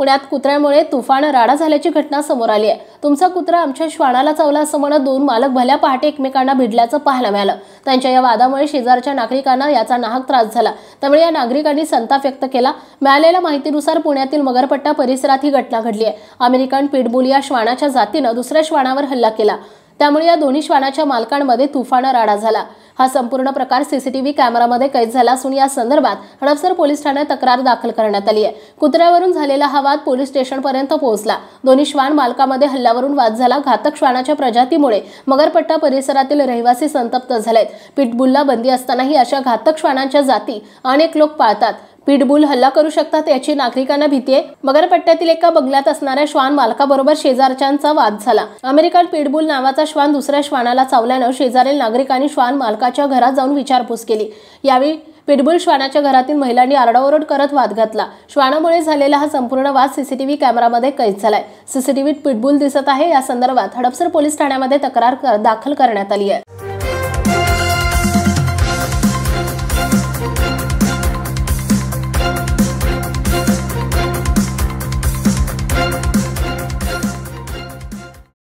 पुण्यात कुत्र्यामुळे तुफान राडा झाल्याची घटना समोर आली आहे। तुमचा कुत्रा आमच्या श्वानाला चावला असं म्हणत दोन मालक भल्या पहाटे एकमेकांना भिडल्याचं पाहायला मिळालं। त्यांच्या या वादामुळे शेजारच्या नागरिकांना याचा नाहक त्रास झाला। त्यामुळे या नागरिकांनी संताप व्यक्त केला। मिळालेल्या माहितीनुसार पुण्यातील मगरपट्टा परिसरात ही घटना घडली आहे। अमेरिकन पिटबुल या श्वानाच्या जातीनं दुसऱ्या श्वानावर हल्ला केला। त्यामुळे या दोन्ही श्वानाच्या मालकांमध्ये तुफान राडा झाला। हा संपूर्ण प्रकार सीसीटीव्ही कॅमेरामध्ये कैद झाला असून या संदर्भात हडपसर पोलीस ठाण्यात तक्रार दाखल करण्यात आली आहे। कुत्र्यावरून झालेला हा वाद पोलीस स्टेशनपर्यंत पोहोचला। दोन्ही श्वान मालकामध्ये हल्ल्यावरून वाद झाला। घातक श्वानाच्या प्रजातीमुळे मगरपट्टा परिसरातील रहिवासी संतप्त झालेत। पिटबुलला बंदी असतानाही अशा घातक श्वानांच्या जाती अनेक लोक पाळतात। पिटबुल हल्ला करू शकतात याची नागरिकांना भीती आहे। मगरपट्ट्यातील एका बंगल्यात असणाऱ्या श्वान मालकाबरोबर शेजारच्यांचा वाद झाला। अमेरिकन पिटबुल नावाचा श्वान दुसऱ्या श्वानाला चावल्यानं शेजारील नागरिकांनी श्वान मालकाच्या घरात जाऊन विचारपूस केली। यावेळी पिटबुल श्वानाच्या घरातील महिलांनी आरडाओरड करत वाद घातला। श्वानामुळे झालेला हा संपूर्ण वाद सीसीटीव्ही कॅमेरामध्ये कैद झालाय। सीसीटीव्हीत पिटबुल दिसत आहे। या संदर्भात हडपसर पोलीस ठाण्यामध्ये तक्रार दाखल करण्यात आली आहे।